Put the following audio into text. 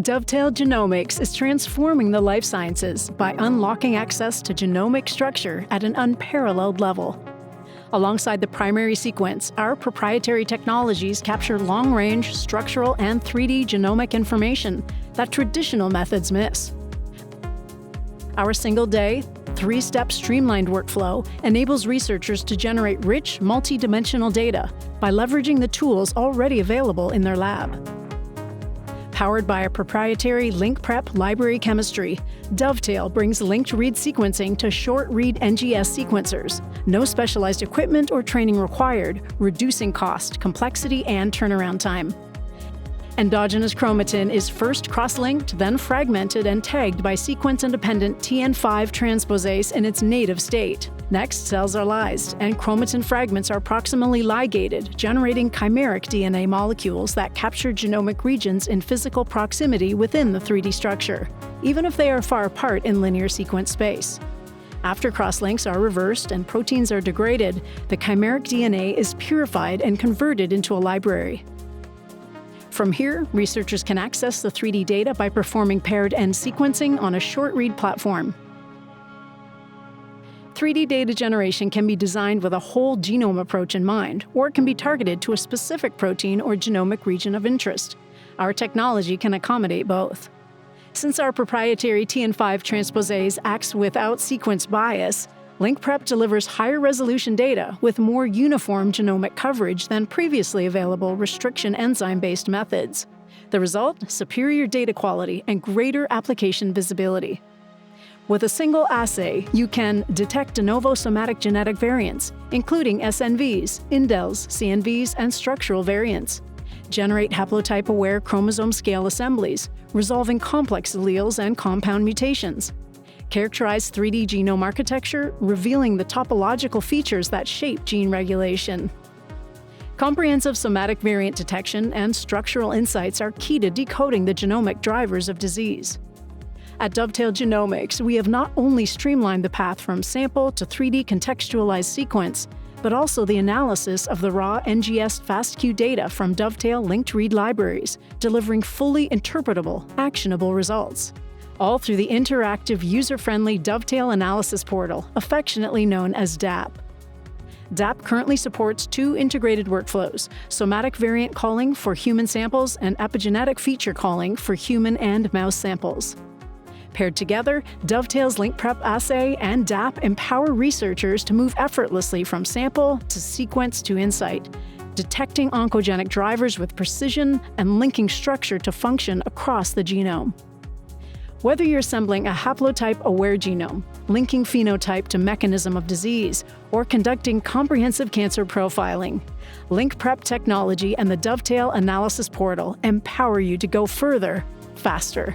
Dovetail Genomics is transforming the life sciences by unlocking access to genomic structure at an unparalleled level. Alongside the primary sequence, our proprietary technologies capture long-range structural and 3D genomic information that traditional methods miss. Our single-day, three-step streamlined workflow enables researchers to generate rich, multi-dimensional data by leveraging the tools already available in their lab. Powered by a proprietary LinkPrep library chemistry, Dovetail brings linked-read sequencing to short-read NGS sequencers. No specialized equipment or training required, reducing cost, complexity, and turnaround time. Endogenous chromatin is first cross-linked, then fragmented and tagged by sequence-independent TN5 transposase in its native state. Next, cells are lysed, and chromatin fragments are proximally ligated, generating chimeric DNA molecules that capture genomic regions in physical proximity within the 3D structure, even if they are far apart in linear sequence space. After crosslinks are reversed and proteins are degraded, the chimeric DNA is purified and converted into a library. From here, researchers can access the 3D data by performing paired-end sequencing on a short-read platform. 3D data generation can be designed with a whole genome approach in mind, or it can be targeted to a specific protein or genomic region of interest. Our technology can accommodate both. Since our proprietary TN5 transposase acts without sequence bias, LinkPrep delivers higher resolution data with more uniform genomic coverage than previously available restriction enzyme-based methods. The result? Superior data quality and greater application visibility. With a single assay, you can detect de novo somatic genetic variants, including SNVs, indels, CNVs, and structural variants. Generate haplotype-aware chromosome-scale assemblies, resolving complex alleles and compound mutations. Characterize 3D genome architecture, revealing the topological features that shape gene regulation. Comprehensive somatic variant detection and structural insights are key to decoding the genomic drivers of disease. At Dovetail Genomics, we have not only streamlined the path from sample to 3D contextualized sequence, but also the analysis of the raw NGS FastQ data from Dovetail linked-read libraries, delivering fully interpretable, actionable results. All through the interactive, user-friendly Dovetail Analysis Portal, affectionately known as DAP. DAP currently supports two integrated workflows: somatic variant calling for human samples and epigenetic feature calling for human and mouse samples. Paired together, Dovetail's LinkPrep assay and DAP empower researchers to move effortlessly from sample to sequence to insight, detecting oncogenic drivers with precision and linking structure to function across the genome. Whether you're assembling a haplotype-aware genome, linking phenotype to mechanism of disease, or conducting comprehensive cancer profiling, LinkPrep technology and the Dovetail Analysis Portal empower you to go further, faster.